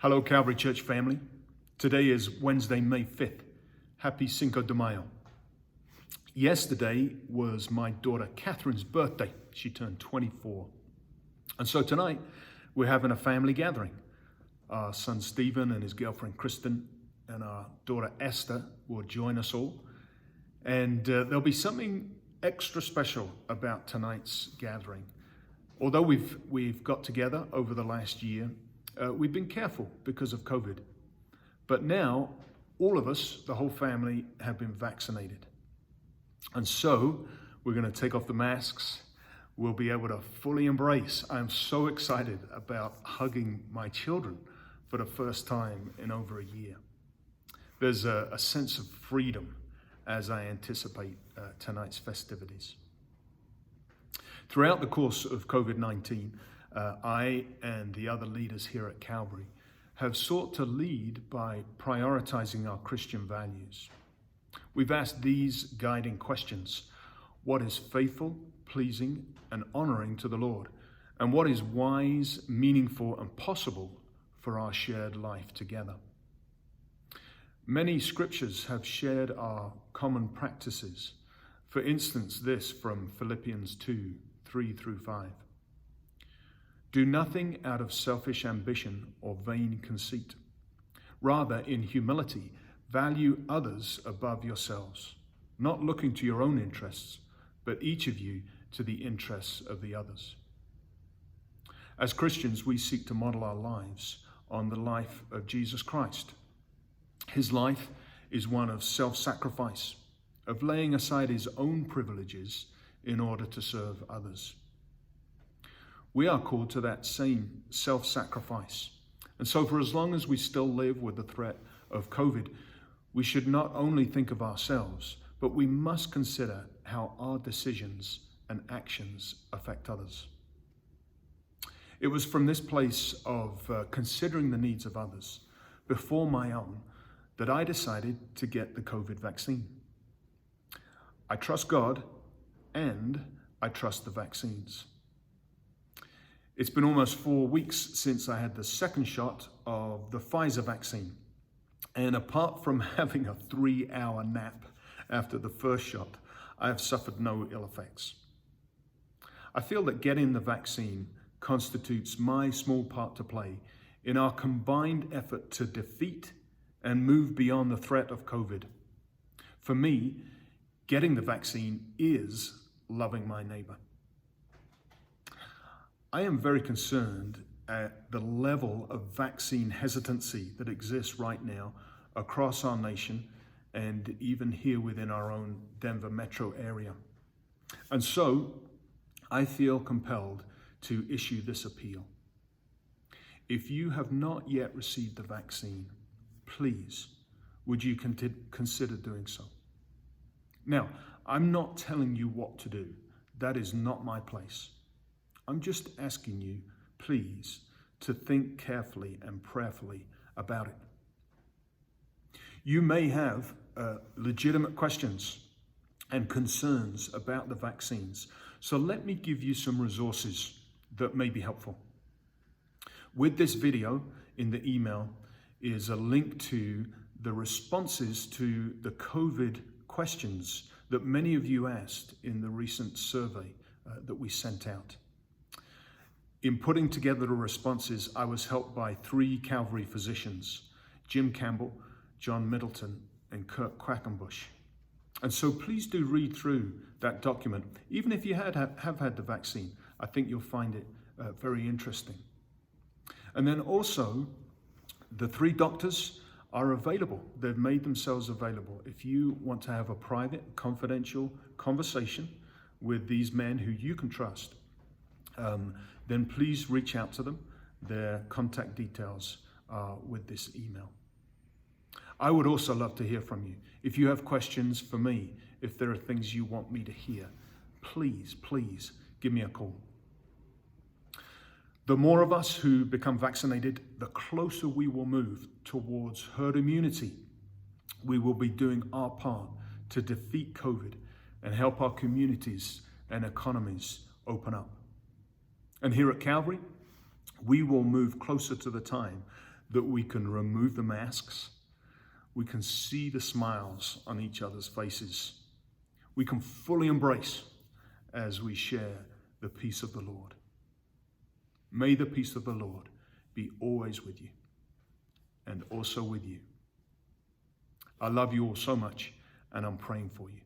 Hello, Calvary Church family. Today is Wednesday, May 5th. Happy Cinco de Mayo. Yesterday was my daughter Catherine's birthday. She turned 24. And so tonight we're having a family gathering. Our son Stephen and his girlfriend Kristen and our daughter Esther will join us all. And there'll be something extra special about tonight's gathering. Although we've got together over the last year, we've been careful because of COVID. But now, all of us, the whole family, have been vaccinated. And so, we're going to take off the masks. We'll be able to fully embrace. I'm so excited about hugging my children for the first time in over a year. There's a sense of freedom as I anticipate tonight's festivities. Throughout the course of COVID-19, I and the other leaders here at Calvary have sought to lead by prioritizing our Christian values. We've asked these guiding questions: what is faithful, pleasing, and honoring to the Lord? And what is wise, meaningful, and possible for our shared life together? Many scriptures have shared our common practices. For instance, this from Philippians 2, 3 through 5. Do nothing out of selfish ambition or vain conceit. Rather, in humility, value others above yourselves, not looking to your own interests, but each of you to the interests of the others. As Christians, we seek to model our lives on the life of Jesus Christ. His life is one of self-sacrifice, of laying aside his own privileges in order to serve others. We are called to that same self-sacrifice. And so for as long as we still live with the threat of COVID, we should not only think of ourselves, but we must consider how our decisions and actions affect others. It was from this place of considering the needs of others before my own that I decided to get the COVID vaccine. I trust God and I trust the vaccines. It's been almost 4 weeks since I had the second shot of the Pfizer vaccine. And apart from having a 3-hour nap after the first shot, I have suffered no ill effects. I feel that getting the vaccine constitutes my small part to play in our combined effort to defeat and move beyond the threat of COVID. For me, getting the vaccine is loving my neighbor. I am very concerned at the level of vaccine hesitancy that exists right now across our nation and even here within our own Denver metro area. And so I feel compelled to issue this appeal. If you have not yet received the vaccine, please, would you consider doing so? Now, I'm not telling you what to do. That is not my place. I'm just asking you, please, to think carefully and prayerfully about it. You may have legitimate questions and concerns about the vaccines, so let me give you some resources that may be helpful. With this video in the email is a link to the responses to the COVID questions that many of you asked in the recent survey that we sent out. In putting together the responses, I was helped by 3 Calvary physicians, Jim Campbell, John Middleton, and Kurt Quackenbush. And so please do read through that document. Even if you have had the vaccine, I think you'll find it very interesting. And then also, the 3 doctors are available. They've made themselves available. If you want to have a private, confidential conversation with these men who you can trust, then please reach out to them. Their contact details are with this email. I would also love to hear from you. If you have questions for me, if there are things you want me to hear, please give me a call. The more of us who become vaccinated, the closer we will move towards herd immunity. We will be doing our part to defeat COVID and help our communities and economies open up. And here at Calvary, we will move closer to the time that we can remove the masks. We can see the smiles on each other's faces. We can fully embrace as we share the peace of the Lord. May the peace of the Lord be always with you and also with you. I love you all so much, and I'm praying for you.